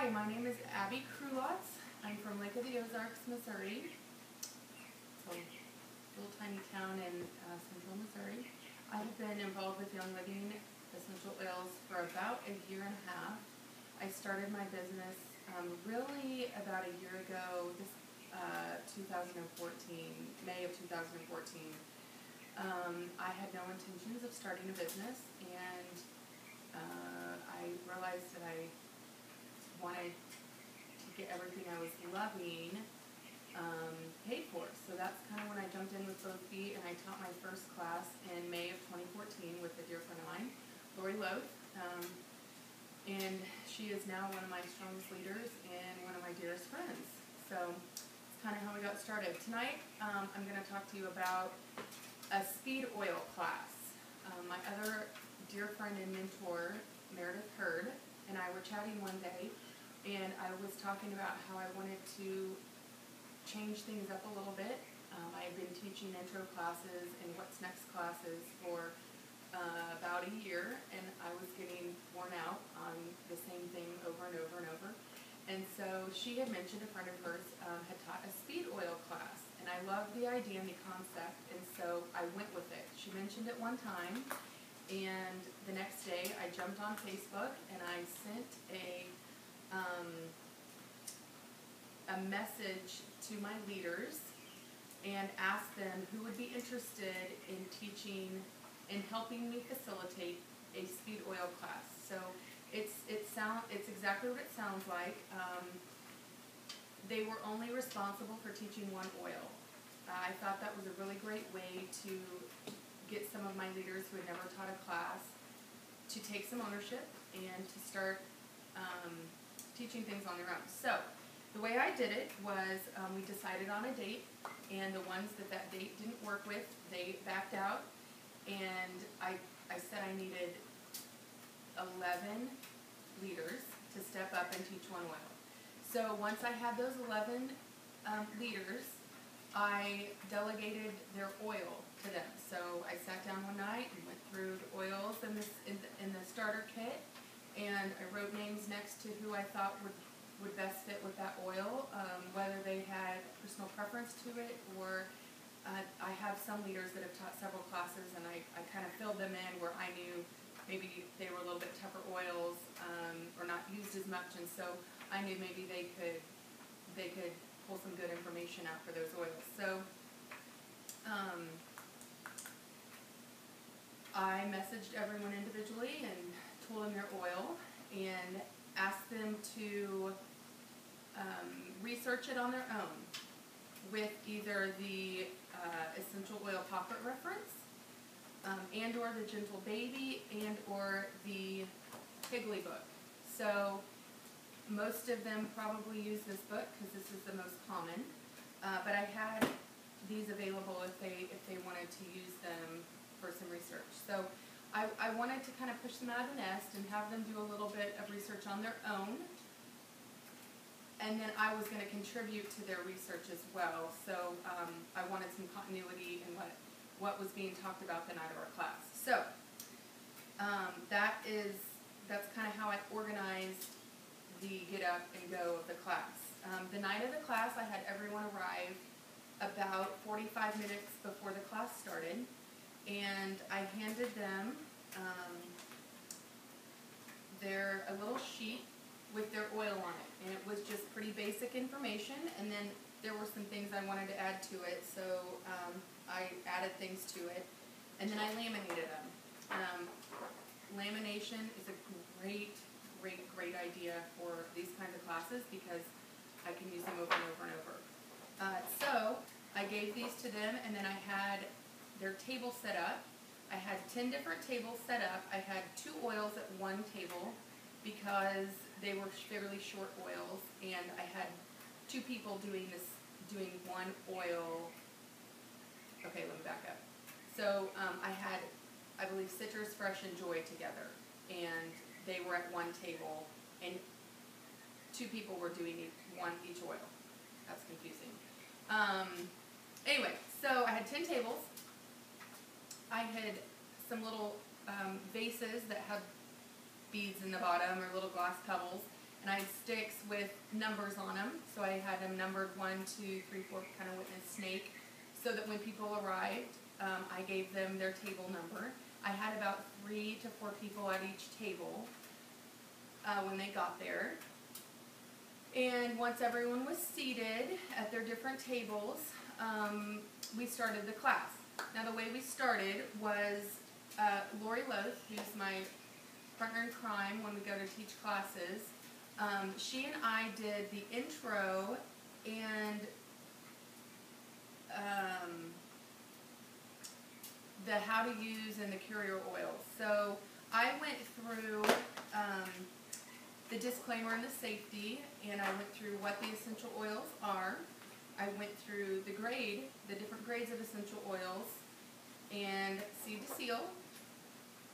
Hi, my name is Abby Krulotz. I'm from Lake of the Ozarks, Missouri. It's a little tiny town in central Missouri. I have been involved with Young Living Essential Oils for about a year and a half. I started my business really about a year ago, 2014, May of 2014. I had no intentions of starting a business, and I realized that I wanted to get everything I was loving paid for. So that's kind of when I jumped in with both feet, and I taught my first class in May of 2014 with a dear friend of mine, Lori Loth. And she is now one of my strongest leaders and one of my dearest friends. So it's kind of how we got started. Tonight, I'm going to talk to you about a speed oil class. My other dear friend and mentor, Meredith Hurd, and I were chatting one day, and I was talking about how I wanted to change things up a little bit. I had been teaching intro classes and what's next classes for about a year, and I was getting worn out on the same thing over and over and over. And so she had mentioned a friend of hers had taught a speed oil class, and I loved the idea and the concept, and so I went with it. She mentioned it one time, and the next day I jumped on Facebook and I sent a message to my leaders and asked them who would be interested in teaching and helping me facilitate a speed oil class. So it's exactly what it sounds like. They were only responsible for teaching one oil. I thought that was a really great way to get some of my leaders who had never taught a class to take some ownership and to start teaching things on their own. So the way I did it was we decided on a date, and the ones that date didn't work with, they backed out, and I said I needed 11 leaders to step up and teach one oil. So once I had those 11 leaders, I delegated their oil to them. So I sat down one night and went through the oils in the starter kit, and I wrote names next to who I thought would best fit with that oil, whether they had personal preference to it, or I have some leaders that have taught several classes, and I kind of filled them in where I knew maybe they were a little bit tougher oils or not used as much, and so I knew maybe they could pull some good information out for those oils. So I messaged everyone individually and told them their oil and asked them to research it on their own with either the Essential Oil Pocket Reference and or the Gentle Baby and or the Higley book. So most of them probably use this book because this is the most common, but I had these available if they wanted to use them for some research. So I wanted to kind of push them out of the nest and have them do a little bit of research on their own, and then I was going to contribute to their research as well. So I wanted some continuity in what was being talked about the night of our class. So that's kind of how I organized the get up and go of the class. The night of the class, I had everyone arrive about 45 minutes before the class started, and I handed them a little sheet with their oil on it, and it was just pretty basic information, and then there were some things I wanted to add to it, so I added things to it, and then I laminated them. Lamination is a great idea for these kinds of classes because I can use them over and over and over. So I gave these to them, and then I had their table set up. I had 10 different tables set up. I had 2 oils at one table because they were fairly short oils, and I had 2 people doing one oil. Okay, let me back up. So I had, I believe, Citrus, Fresh, and Joy together, and they were at one table, and 2 people were doing one each oil. That's confusing. Anyway, so I had 10 tables. I had some little vases that have beads in the bottom or little glass pebbles, and I had sticks with numbers on them. So I had them numbered 1, 2, 3, 4, kind of with a snake, so that when people arrived, I gave them their table number. I had about 3 to 4 people at each table when they got there. And once everyone was seated at their different tables, we started the class. Now the way we started was Lori Loth, who's my partner in crime when we go to teach classes, she and I did the intro and the how to use and the carrier oils. So I went through the disclaimer and the safety, and I went through what the essential oils are. I went through the different grades of essential oils, and seed to seal,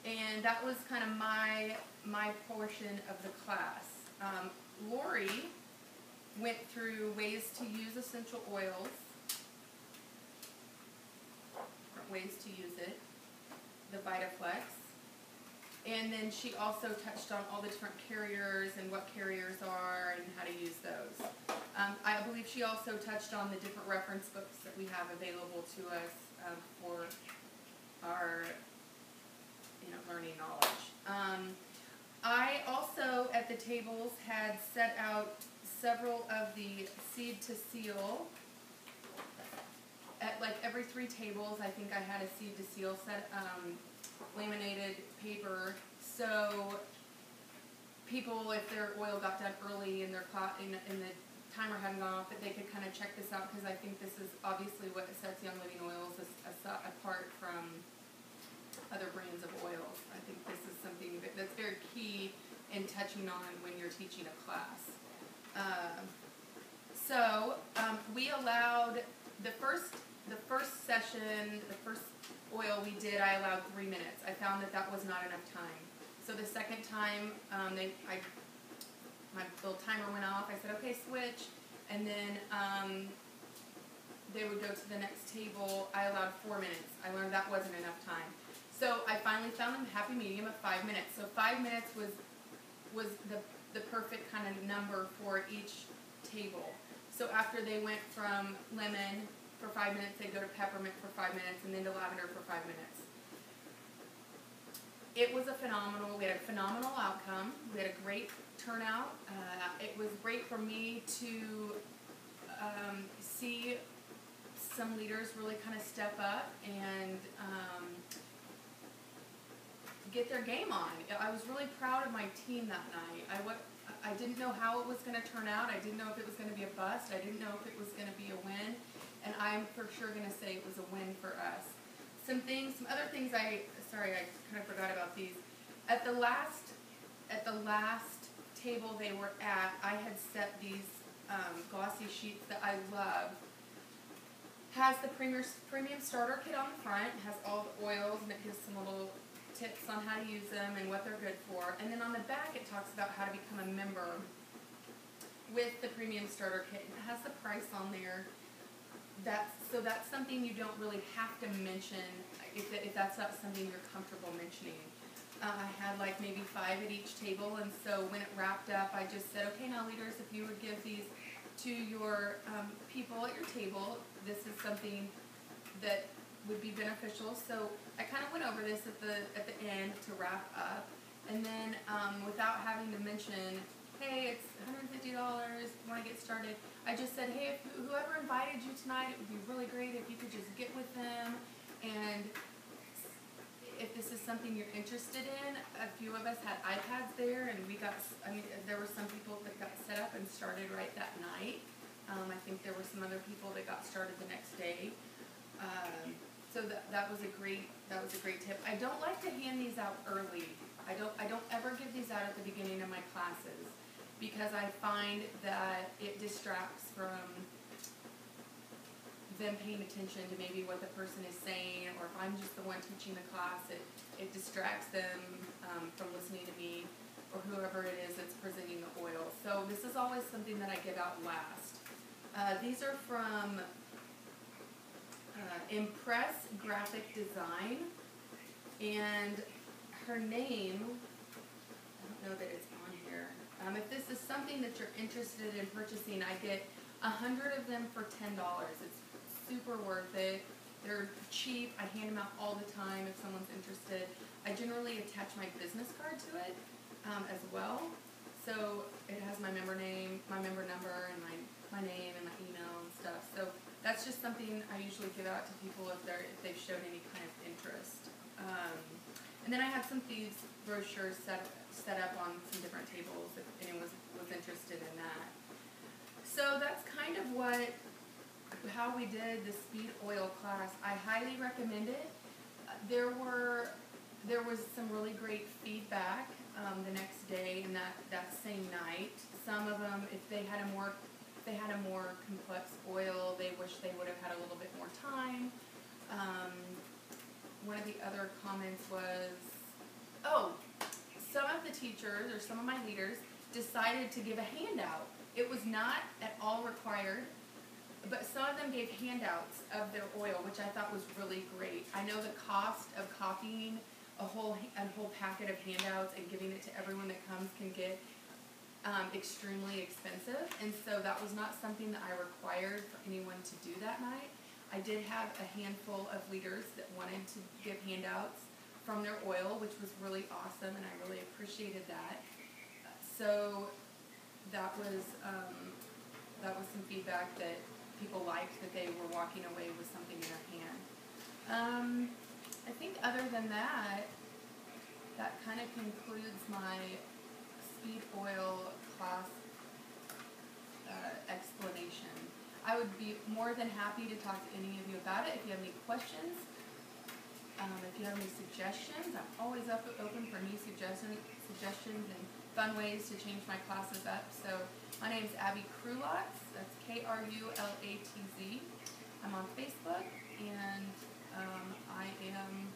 and that was kind of my portion of the class. Lori went through ways to use essential oils, different ways to use it, the VitaFlex, and then she also touched on all the different carriers and what carriers are and how to use those. I believe she also touched on the different reference books that we have available to us for our learning knowledge. I also at the tables had set out several of the seed to seal. At like every 3 tables, I think I had a seed to seal set, laminated paper, so people, if their oil got done early and and the timer hadn't gone off, that they could kind of check this out, because I think this is obviously what sets Young Living Oils apart from other brands of oils. I think this is something that's very key in touching on when you're teaching a class. We allowed the first session, the first oil we did, I allowed 3 minutes. I found that was not enough time. So the second time, my little timer went off. I said, okay, switch. And then they would go to the next table. I allowed 4 minutes. I learned that wasn't enough time. So I finally found a happy medium of 5 minutes. So 5 minutes was the perfect kind of number for each table. So after they went from lemon for 5 minutes, they'd go to peppermint for 5 minutes, and then to lavender for 5 minutes. It was we had a phenomenal outcome. We had a great turnout. It was great for me to see some leaders really kind of step up and get their game on. I was really proud of my team that night. I didn't know how it was going to turn out. I didn't know if it was going to be a bust. I didn't know if it was going to be a win. And I'm for sure going to say it was a win for us. Some other things I kind of forgot about these. At the last table they were at, I had set these glossy sheets that I love. Has the premium starter kit on the front, has all the oils, and it gives some little tips on how to use them and what they're good for. And then on the back it talks about how to become a member with the premium starter kit. And it has the price on there. So that's something you don't really have to mention if that's not something you're comfortable mentioning. I had like maybe 5 at each table, and so when it wrapped up, I just said, okay, now leaders, if you would give these to your people at your table, this is something that would be beneficial. So I kind of went over this at the end to wrap up, and then without having to mention, hey, it's $150, want to get started, I just said, hey, if whoever invited you tonight, it would be really great if you could just get with them, and if this is something you're interested in. A few of us had iPads there, and there were some people that got set up and started right that night. I think there were some other people that got started the next day. So that was a great tip. I don't like to hand these out early. I don't ever give these out at the beginning of my classes, because I find that it distracts from them paying attention to maybe what the person is saying, or if I'm just the one teaching the class, it distracts them from listening to me or whoever it is that's presenting the oil. So this is always something that I give out last. These are from Impress Graphic Design, and her name, I don't know that it's on here. If this is something something that you're interested in purchasing, I get 100 of them for $10. It's super worth it. They're cheap. I hand them out all the time if someone's interested. I generally attach my business card to it as well. So it has my member name, my member number, and my name and my email and stuff. So that's just something I usually give out to people if they've shown any kind of interest. And then I have some thieves brochures set up on some different tables if anyone was interested in that. So that's kind of how we did the speed oil class. I highly recommend it. There was some really great feedback the next day and that same night. Some of them, if they had a more complex oil, they wish they would have had a little bit more time. One of the other comments was, some of the teachers or some of my leaders decided to give a handout. It was not at all required, but some of them gave handouts of their oil, which I thought was really great. I know the cost of copying a whole packet of handouts and giving it to everyone that comes can get extremely expensive, and so that was not something that I required for anyone to do that night. I did have a handful of leaders that wanted to give handouts from their oil, which was really awesome, and I really appreciated that. So that was some feedback that people liked, that they were walking away with something in their hand. I think other than that, that kind of concludes my speed oil class explanation. I would be more than happy to talk to any of you about it if you have any questions. If you have any suggestions, I'm always open for new suggestions and fun ways to change my classes up. So my name is Abby Krulatz. That's Krulatz. I'm on Facebook, and I am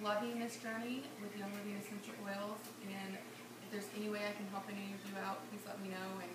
loving this journey with Young Living Essential Oils. And if there's any way I can help any of you out, please let me know. And